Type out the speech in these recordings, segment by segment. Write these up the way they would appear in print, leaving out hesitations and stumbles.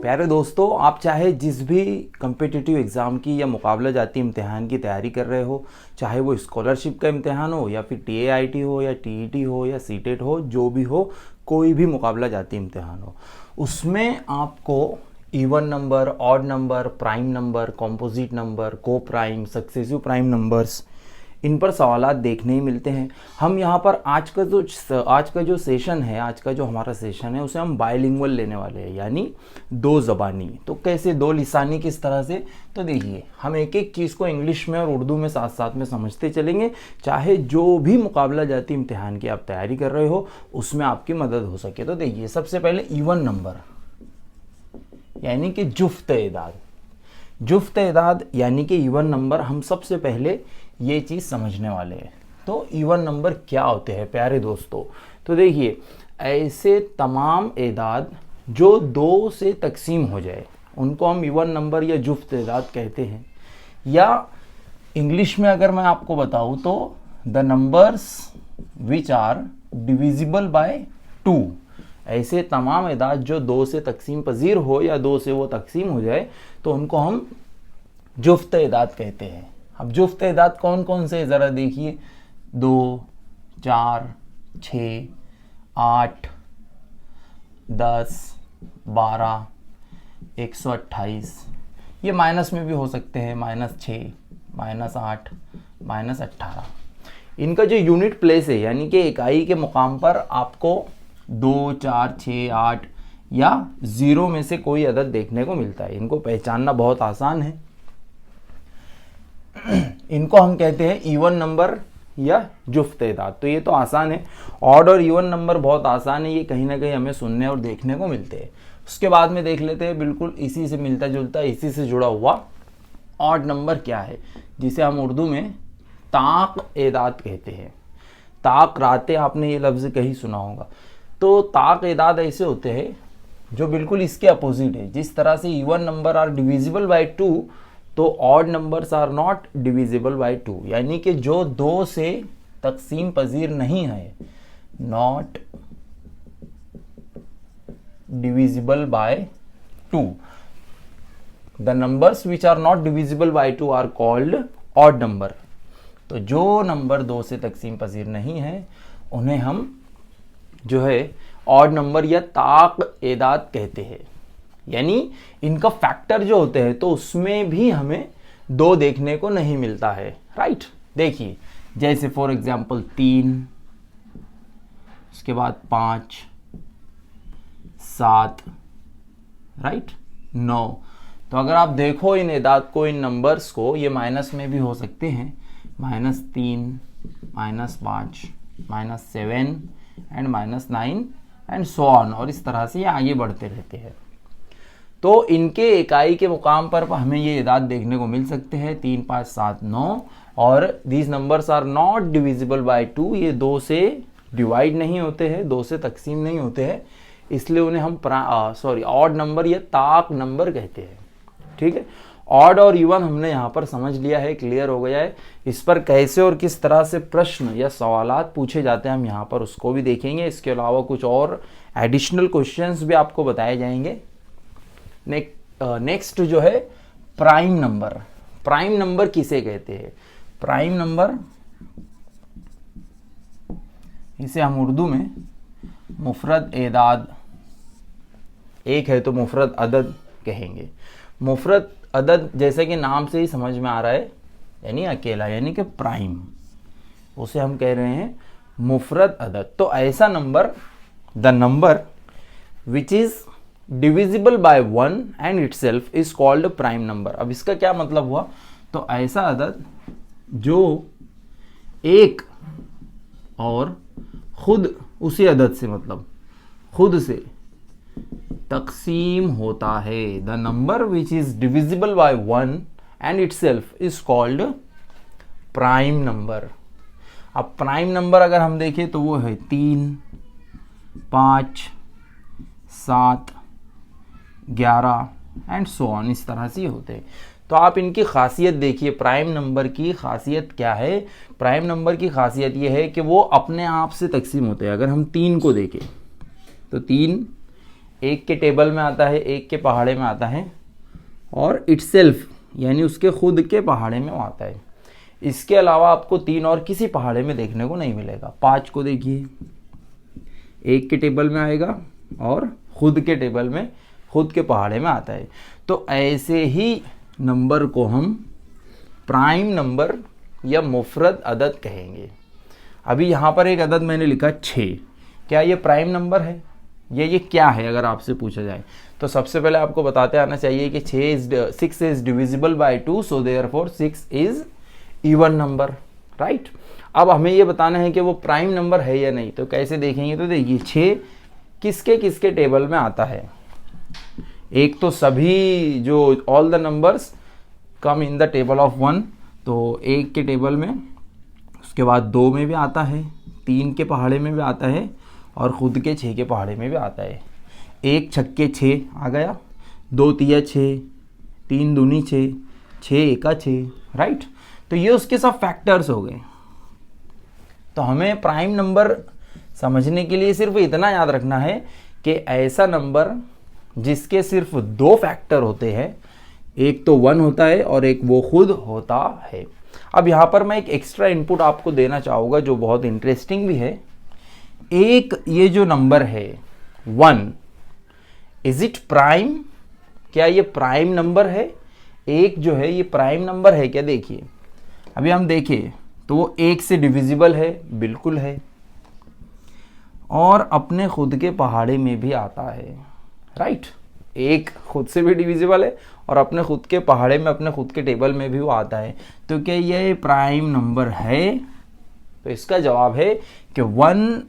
प्यारे दोस्तों, आप चाहे जिस भी कम्पिटिटिव एग्ज़ाम की या मुकाबला जाती इम्तिहान की तैयारी कर रहे हो, चाहे वो स्कॉलरशिप का इम्तिहान हो या फिर TAIT हो या TET हो या CTET हो, जो भी हो, कोई भी मुकाबला जाती इम्तिहान हो, उसमें आपको even number, odd number, prime number, composite number, को प्राइम, सक्सेसिव प्राइम नंबर्स, इन पर सवालात देखने ही मिलते हैं। हम यहाँ पर आज का जो सेशन है, आज का जो हमारा सेशन है, उसे हम बायलिंगुअल लेने वाले हैं, यानी दो ज़बानी। तो कैसे दो लिसानी, किस तरह से? तो देखिए, हम एक एक चीज़ को इंग्लिश में और उर्दू में साथ साथ में समझते चलेंगे, चाहे जो भी मुकाबला जाती इम्तिहान की आप तैयारी कर रहे हो उसमें आपकी मदद हो सके। तो देखिए, सबसे पहले इवन नंबर यानी कि जुफ्त एदाद। जुफ्त एदाद यानी कि इवन नंबर, हम सबसे पहले ये चीज़ समझने वाले हैं। तो इवन नंबर क्या होते हैं प्यारे दोस्तों? तो देखिए, ऐसे तमाम एदाद जो दो से तकसीम हो जाए उनको हम इवन नंबर या जुफ्त एदाद कहते हैं। या इंग्लिश में अगर मैं आपको बताऊं तो the numbers which are divisible by 2। ऐसे तमाम एदाद जो दो से तकसीम पजीर हो या दो से वो तकसीम हो जाए तो उनको हम जुफ्त एदाद कहते हैं। अब जुफ्त एदाद कौन कौन से, ज़रा देखिए, 2, 4, 6, 8, 10, 12, 128। ये माइनस में भी हो सकते हैं, -6, -8, -18। इनका जो यूनिट प्लेस है यानी कि इकाई के मुकाम पर आपको 2, 4, 6, 8 या 0 में से कोई अदद देखने को मिलता है। इनको पहचानना बहुत आसान है। इनको हम कहते हैं इवन नंबर या जुफ्त एदाद। तो ये तो आसान है। ऑड और इवन नंबर बहुत आसान है, ये कहीं ना कहीं हमें सुनने और देखने को मिलते हैं। उसके बाद में देख लेते हैं बिल्कुल इसी से मिलता जुलता, इसी से जुड़ा हुआ ऑड नंबर क्या है, जिसे हम उर्दू में ताक एदाद कहते हैं। ताक राते, आपने ये लफ्ज़ कहीं सुना होगा। तो ताक एदाद ऐसे होते हैं जो बिल्कुल इसके अपोजिट है। जिस तरह से even number are divisible by 2, तो odd numbers are not divisible by 2, यानी कि जो दो से तकसीम पजीर नहीं है, not divisible by 2। The numbers which are not divisible by 2 are called odd number. तो जो नंबर दो से तकसीम पजीर नहीं है उन्हें हम जो है ऑड नंबर या ताक एदाद कहते हैं। यानी इनका फैक्टर जो होते हैं तो उसमें भी हमें दो देखने को नहीं मिलता है, राइट। देखिए, जैसे फॉर एग्जांपल 3, उसके बाद 5, 7, राइट, 9। तो अगर आप देखो इन एदाद को, इन नंबर्स को, ये माइनस में भी हो सकते हैं, -3, -5, -7 एंड -9 एंड सो ऑन, और इस तरह से ये आगे बढ़ते रहते हैं। तो इनके इकाई के मुकाम पर हमें ये एदाद देखने को मिल सकते हैं 3, 5, 7, 9। और these numbers are not divisible by 2, ये दो से डिवाइड नहीं होते हैं, दो से तकसीम नहीं होते हैं, इसलिए उन्हें हम ऑड नंबर या ताक नंबर कहते हैं। ठीक है, ऑड और इवन हमने यहाँ पर समझ लिया है, क्लियर हो गया है। इस पर कैसे और किस तरह से प्रश्न या सवालात पूछे जाते हैं हम यहाँ पर उसको भी देखेंगे। इसके अलावा कुछ और एडिशनल क्वेश्चंस भी आपको बताए जाएंगे। नेक्स्ट जो है प्राइम नंबर। प्राइम नंबर किसे कहते हैं? प्राइम नंबर, इसे हम उर्दू में मुफरद एदाद, एक है तो मुफरद अदद कहेंगे। मुफरद अदद जैसे कि नाम से ही समझ में आ रहा है, यानी अकेला, यानी कि प्राइम, उसे हम कह रहे हैं मुफरद अदद। तो ऐसा number, the number which is divisible by 1 and itself is called prime number. अब इसका क्या मतलब हुआ? तो ऐसा अदद जो एक और खुद उसी अदद से, मतलब खुद से तकसीम होता है। The number which is divisible by 1 and itself is called prime number. अब प्राइम नंबर अगर हम देखें तो वो है 3, 5, 7, 11 एंड सो ऑन, इस तरह से होते हैं। तो आप इनकी खासियत देखिए, प्राइम नंबर की खासियत क्या है? प्राइम नंबर की खासियत ये है कि वो अपने आप से तकसीम होते हैं। अगर हम 3 को देखें तो 3 एक के टेबल में आता है, एक के पहाड़े में आता है, और इटसेल्फ यानी उसके खुद के पहाड़े में वो आता है। इसके अलावा आपको 3 और किसी पहाड़े में देखने को नहीं मिलेगा। 5 को देखिए, एक के टेबल में आएगा और खुद के टेबल में, खुद के पहाड़े में आता है। तो ऐसे ही नंबर को हम प्राइम नंबर या मुफरद अदद कहेंगे। अभी यहाँ पर एक अदद मैंने लिखा 6, क्या ये प्राइम नंबर है? ये क्या है अगर आपसे पूछा जाए तो सबसे पहले आपको बताते आना चाहिए कि 6 is divisible by 2, so therefore 6 is even number, right. अब हमें ये बताना है कि वो प्राइम नंबर है या नहीं। तो कैसे देखेंगे? तो देखिए 6 किसके किसके टेबल में आता है। एक तो सभी जो all the numbers come in the table of 1, तो 1 के टेबल में, उसके बाद 2 में भी आता है, 3 के पहाड़े में भी आता है, और खुद के 6 के पहाड़े में भी आता है। 1 छक्के 6 आ गया, 2 तिया 6, 3 दूनी 6, 6 एका 6, राइट। तो ये उसके सब फैक्टर्स हो गए। तो हमें प्राइम नंबर समझने के लिए सिर्फ इतना याद रखना है कि ऐसा नंबर जिसके सिर्फ 2 फैक्टर होते हैं, एक तो 1 होता है और एक वो खुद होता है। अब यहाँ पर मैं एक एक्स्ट्रा इनपुट आपको देना चाहूँगा जो बहुत इंटरेस्टिंग भी है। एक ये जो नंबर है 1, इज इट प्राइम? क्या ये प्राइम नंबर है? एक जो है ये प्राइम नंबर है क्या? देखिए अभी हम देखें तो वो 1 से डिविजिबल है, बिल्कुल है, और अपने खुद के पहाड़े में भी आता है, राइट। एक खुद से भी डिविजिबल है और अपने खुद के पहाड़े में, अपने खुद के टेबल में भी वो आता है। तो क्या ये प्राइम नंबर है? तो इसका जवाब है कि 1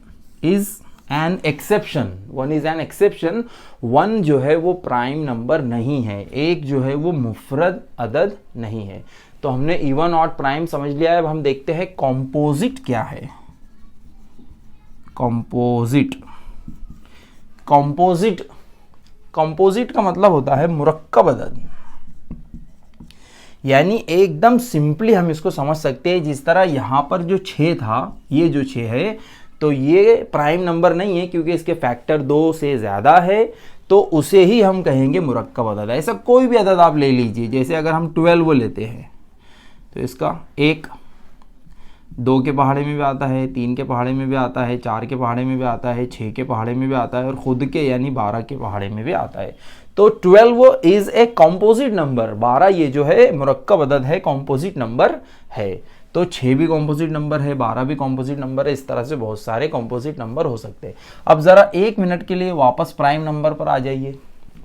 is an exception. 1 is an exception. 1 जो है वो प्राइम नंबर नहीं है, एक जो है वो मुफरद अदद नहीं है। तो हमने इवन ऑड प्राइम समझ लिया है। अब हम देखते हैं कॉम्पोजिट क्या है। कॉम्पोजिट कंपोजिट का मतलब होता है मुरक्कब अदद। यानी एकदम सिंपली हम इसको समझ सकते हैं, जिस तरह यहाँ पर जो 6 था, ये जो 6 है, तो ये प्राइम नंबर नहीं है क्योंकि इसके फैक्टर 2 से ज़्यादा है, तो उसे ही हम कहेंगे मुरक्कब अदद। ऐसा कोई भी अदद आप ले लीजिए, जैसे अगर हम 12 लेते हैं तो इसका 1 2 के पहाड़े में भी आता है, 3 के पहाड़े में भी आता है, 4 के पहाड़े में भी आता है, 6 के पहाड़े में भी आता है, और खुद के यानी 12 के पहाड़े में भी आता है। तो 12 इज ए कॉम्पोजिट नंबर। 12 ये जो है मुरक्कब अदद है, कॉम्पोजिट नंबर है। तो 6 भी कॉम्पोजिट नंबर है, 12 भी कॉम्पोजिट नंबर है। इस तरह से बहुत सारे कॉम्पोजिट नंबर हो सकते हैं। अब ज़रा 1 मिनट के लिए वापस प्राइम नंबर पर आ जाइए।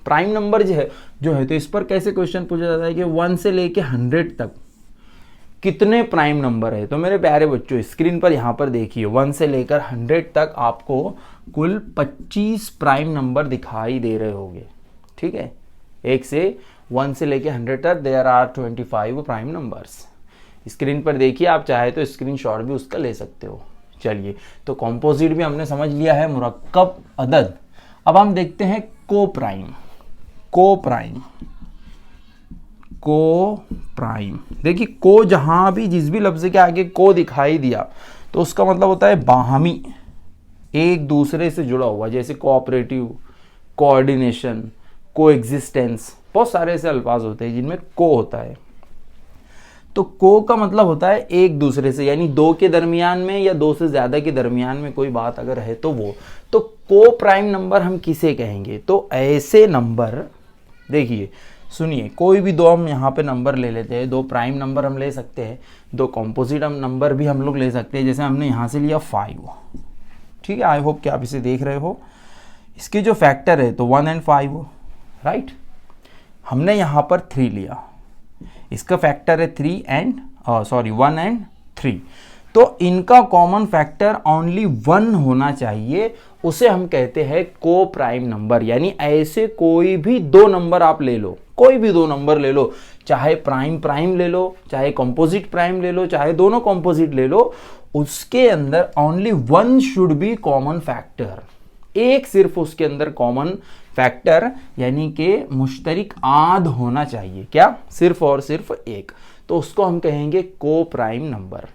प्राइम नंबर जो है तो इस पर कैसे क्वेश्चन पूछा जाता है कि 1 से लेके 100 तक कितने प्राइम नंबर है। तो मेरे प्यारे बच्चों स्क्रीन पर यहाँ पर देखिए 1 से लेकर 100 तक आपको कुल 25 प्राइम नंबर दिखाई दे रहे होंगे, ठीक है। 1 से लेकर 100 तक there are 25 prime numbers. Screen पर देखिए, आप चाहे तो स्क्रीनशॉट भी उसका ले सकते हो। चलिए, तो कॉम्पोजिट भी हमने समझ लिया है, मुरक्कब अदद। अब हम देखते हैं को प्राइम। देखिए को जहां भी जिस भी लफ्ज के आगे को दिखाई दिया तो उसका मतलब होता है बाहमी, एक दूसरे से जुड़ा हुआ, जैसे कोऑपरेटिव, कोऑर्डिनेशन, कोएग्जिस्टेंस, बहुत सारे ऐसे अल्फाज होते हैं जिनमें को होता है। तो को का मतलब होता है एक दूसरे से, यानी 2 के दरमियान में या 2 से ज्यादा के दरमियान में कोई बात अगर है तो वो। तो को प्राइम नंबर हम किसे कहेंगे? तो ऐसे नंबर, देखिए सुनिए, कोई भी 2 हम यहाँ पे नंबर ले लेते हैं। 2 प्राइम नंबर हम ले सकते हैं, 2 कॉम्पोजिट नंबर भी हम लोग ले सकते हैं। जैसे हमने यहाँ से लिया 5, ठीक है। आई होप कि आप इसे देख रहे हो। इसके जो फैक्टर है तो 1 और 5, राइट। हमने यहाँ पर 3 लिया, इसका फैक्टर है 1 और 3। तो इनका कॉमन फैक्टर ओनली 1 होना चाहिए, उसे हम कहते हैं को प्राइम नंबर। यानी ऐसे कोई भी 2 नंबर आप ले लो, कोई भी 2 नंबर ले लो, चाहे प्राइम ले लो, चाहे कंपोजिट प्राइम ले लो, चाहे दोनों कंपोजिट ले लो, उसके अंदर only 1 should be common factor. एक सिर्फ उसके अंदर कॉमन फैक्टर यानी कि मुश्तरिक आद होना चाहिए। क्या? सिर्फ और सिर्फ एक। तो उसको हम कहेंगे को प्राइम नंबर,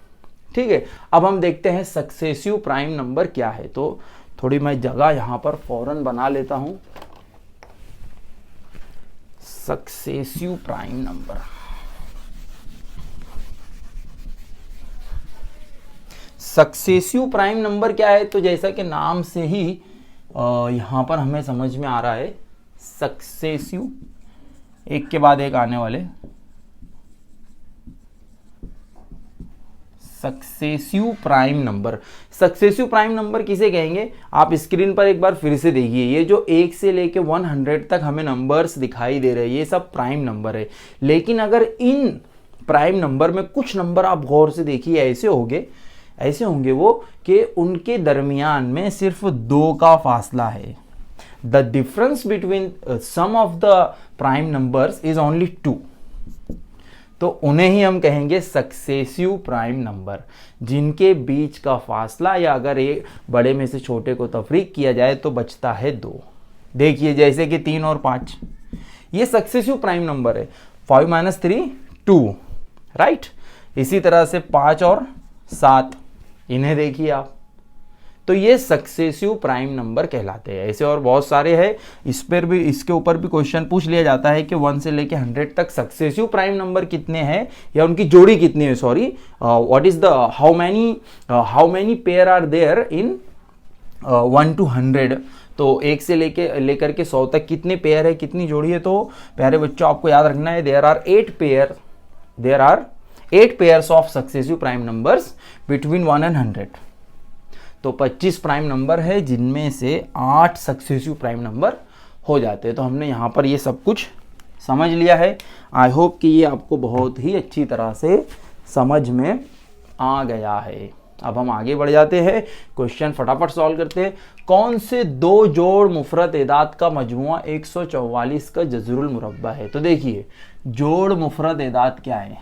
ठीक है। अब हम देखते हैं सक्सेसिव प्राइम नंबर क्या है। तो थोड़ी मैं जगह यहाँ पर फौरन बना लेता हूँ। Successive prime number. Successive prime number क्या है? तो जैसा कि नाम से ही यहां पर हमें समझ में आ रहा है, सक्सेसिव, एक के बाद एक आने वाले, successive prime number. Successive prime number किसे कहेंगे? आप स्क्रीन पर एक बार फिर से देखिए, ये जो 1 से लेके 100 तक हमें नंबर्स दिखाई दे रहे हैं, ये सब प्राइम नंबर है। लेकिन अगर इन प्राइम नंबर में कुछ नंबर आप गौर से देखिए, ऐसे होंगे वो कि उनके दरमियान में सिर्फ 2 का फासला है। The difference between sum of the prime numbers is only 2। तो उन्हें ही हम कहेंगे सक्सेसिव प्राइम नंबर, जिनके बीच का फासला, या अगर एक बड़े में से छोटे को तफरीक किया जाए तो बचता है 2। देखिए जैसे कि 3 और 5, ये सक्सेसिव प्राइम नंबर है। 5 - 3 2, राइट। इसी तरह से 5 और 7, इन्हें देखिए आप, तो ये सक्सेसिव प्राइम नंबर कहलाते हैं। ऐसे और बहुत सारे हैं, इस पर भी, इसके ऊपर भी क्वेश्चन पूछ लिया जाता है कि 1 से लेके 100 तक सक्सेसिव प्राइम नंबर कितने हैं, या उनकी जोड़ी कितनी है, sorry, what is the how many pair are there in 1 to 100। तो 1 से लेकर के 100 तक कितने पेयर है, कितनी जोड़ी है? तो प्यारे बच्चों आपको याद रखना है, there are 8 pairs of successive prime numbers between 1 and 100। तो 25 प्राइम नंबर है, जिनमें से 8 सक्सेसिव प्राइम नंबर हो जाते हैं। तो हमने यहाँ पर ये सब कुछ समझ लिया है। आई होप कि ये आपको बहुत ही अच्छी तरह से समझ में आ गया है। अब हम आगे बढ़ जाते हैं, क्वेश्चन फटाफट सॉल्व करते हैं। कौन से 2 जोड़ मुफरत एदाद का मजमुआ 144 का जज़रुल मुरब्बा है? तो देखिए, जोड़ मुफरत एदाद क्या है,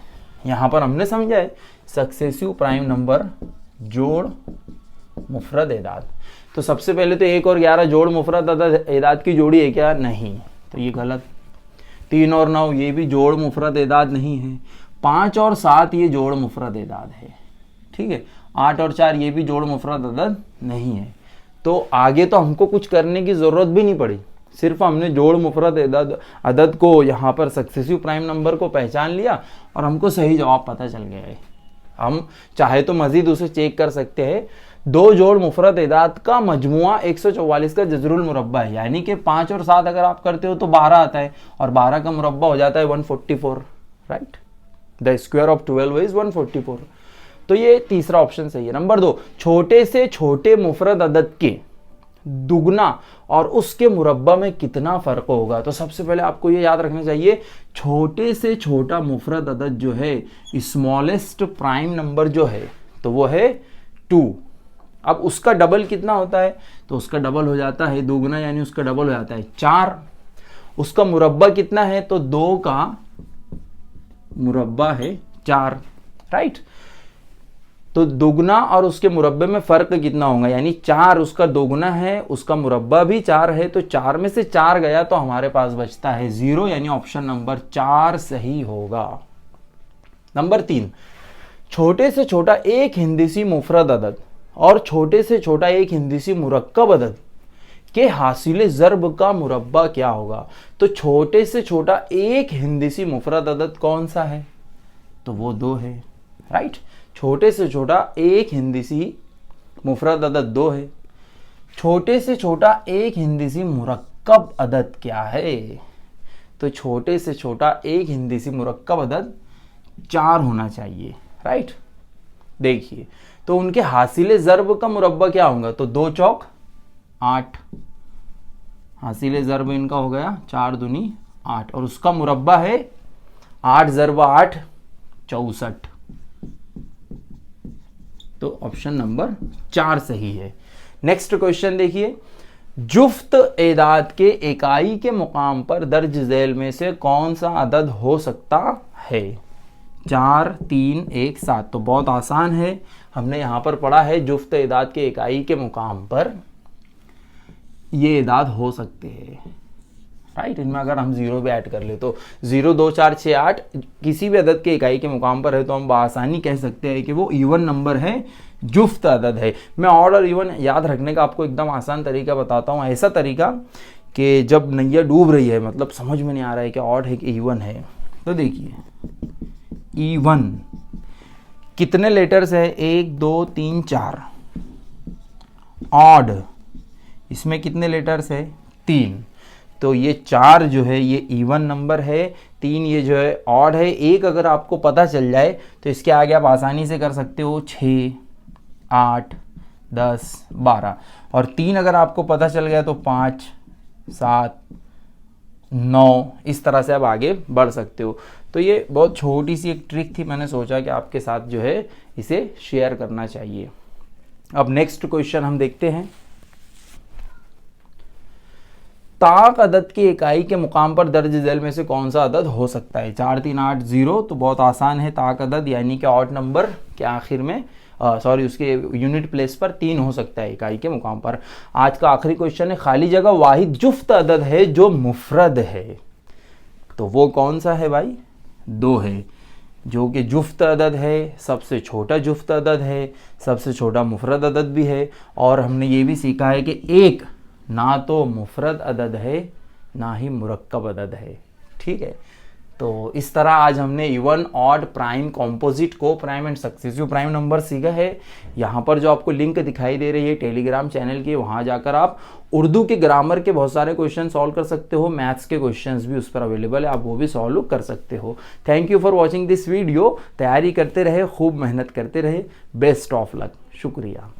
यहाँ पर हमने समझा है सक्सेसिव प्राइम नंबर जोड़ मुफरद एदाद। तो सबसे पहले तो 1 और 11 जोड़ मुफरद एदाद की जोड़ी है क्या? नहीं, तो ये गलत। 3 और 9 ये भी जोड़ मुफरद एदाद नहीं है। 5 और 7 ये जोड़ मुफरद एदाद है, ठीक है। 8 और 4 ये भी जोड़ मुफरद अदद नहीं है। तो आगे तो हमको कुछ करने की ज़रूरत भी नहीं पड़ी, सिर्फ हमने जोड़ मुफरद अदद को, यहाँ पर सक्सेसिव प्राइम नंबर को पहचान लिया और हमको सही जवाब पता चल गया है। हम चाहे तो मजीद उसे चेक कर सकते हैं। 2 जोड़ मुफरद एदाद का मजमुआ 144 का जज़रुल मुरब्बा है, यानी कि 5 और 7 अगर आप करते हो तो 12 आता है, और 12 का मुरब्बा हो जाता है 144, right. The square of 12 is 144। तो ये तीसरा ऑप्शन सही है। नंबर 2, छोटे से छोटे मुफरद अदद के दुगना और उसके मुरब्बा में कितना फर्क होगा? तो सबसे पहले आपको ये याद रखना चाहिए, छोटे से छोटा मुफरद अदद जो है, स्मॉलेस्ट प्राइम नंबर जो है, तो वो है 2। अब उसका डबल कितना होता है? तो उसका डबल हो जाता है दुगना, यानी उसका डबल हो जाता है 4। उसका मुरब्बा कितना है? तो 2 का मुरब्बा है 4, राइट। तो दोगुना और उसके मुरब्बे में फर्क कितना होगा? यानी 4 उसका दोगुना है, उसका मुरब्बा भी 4 है, तो 4 में से 4 गया तो हमारे पास बचता है 0, यानी ऑप्शन नंबर 4 सही होगा। नंबर 3, छोटे से छोटा एक हिंदीसी मुफरद अदद और छोटे से छोटा एक हिंदीसी मुरक्कब अदद के हासिल ज़र्ब का मुरब्बा क्या होगा? तो छोटे से छोटा एक हिंदीसी मुफरद अदद कौन सा है? तो वो 2 है, राइट। छोटे से छोटा एक हिंदीसी मुफरद अदद 2 है। छोटे से छोटा एक हिंदीसी मुरक्कब अदद क्या है? तो छोटे से छोटा एक हिंदीसी मुरक्कब अदद 4 होना चाहिए, राइट। देखिए, तो उनके हासिल ज़र्ब का मुरब्बा क्या होगा? तो 2 चौक 8, हासिल ज़र्ब इनका हो गया 4 दूनी 8, और उसका मुरब्बा है 8 ज़र्ब 8 64। तो ऑप्शन नंबर 4 सही है। नेक्स्ट क्वेश्चन देखिए, जुफ्त एदाद के इकाई के मुकाम पर दर्ज झैल में से कौन सा अदद हो सकता है? 4 3 1 7। तो बहुत आसान है, हमने यहां पर पढ़ा है जुफ्त एदाद के इकाई के मुकाम पर ये एदाद हो सकते हैं, राइट। इनमें अगर हम 0 भी ऐड कर ले तो 0 2 4 6 8 किसी भी अदद के इकाई के मुकाम पर है, तो हम बआसानी कह सकते हैं कि वो इवन नंबर है, जुफ्त अदद है। मैं ऑड और इवन याद रखने का आपको एकदम आसान तरीका बताता हूँ। ऐसा तरीका कि जब नैया डूब रही है, मतलब समझ में नहीं आ रहा है कि ऑड है कि इवन है, तो देखिए इवन कितने लेटर्स है, 1 2 3 4। ऑड इसमें कितने लेटर्स है, 3। तो ये 4 जो है ये इवन नंबर है, 3 ये जो है ऑड है। 1 अगर आपको पता चल जाए तो इसके आगे आप आसानी से कर सकते हो 6 8 10 12, और 3 अगर आपको पता चल गया तो 5 7 9, इस तरह से आप आगे बढ़ सकते हो। तो ये बहुत छोटी सी एक ट्रिक थी, मैंने सोचा कि आपके साथ जो है इसे शेयर करना चाहिए। अब नेक्स्ट क्वेश्चन हम देखते हैं। ताक अदद की इकाई के मुकाम पर दर्ज झैल में से कौन सा अदद हो सकता है। 4 3 8 0 तो बहुत आसान है। ताक अदद यानी कि ऑड नंबर के आखिर में उसके यूनिट प्लेस पर 3 हो सकता है इकाई के मुकाम पर। आज का आखिरी क्वेश्चन है, खाली जगह वाहिद जुफ्त अदद है जो मुफरद है, तो वो कौन सा है भाई, 2 है, जो कि जुफ्त अदद है, सबसे छोटा जुफ्त अदद है, सबसे छोटा मुफरद अदद भी है। और हमने ये भी सीखा है कि एक ना तो मुफरद अदद है ना ही मुरक्कब अदद है। ठीक है, तो इस तरह आज हमने इवन ऑड प्राइम कॉम्पोजिट को prime and successive prime number सीखा है। यहाँ पर जो आपको लिंक दिखाई दे रही है टेलीग्राम चैनल की, वहाँ जाकर आप उर्दू के ग्रामर के बहुत सारे क्वेश्चन सॉल्व कर सकते हो। मैथ्स के क्वेश्चंस भी उस पर अवेलेबल है, आप वो भी सॉल्व कर सकते हो। Thank you for watching this video. तैयारी करते रहे, खूब मेहनत करते रहे। Best of luck. शुक्रिया।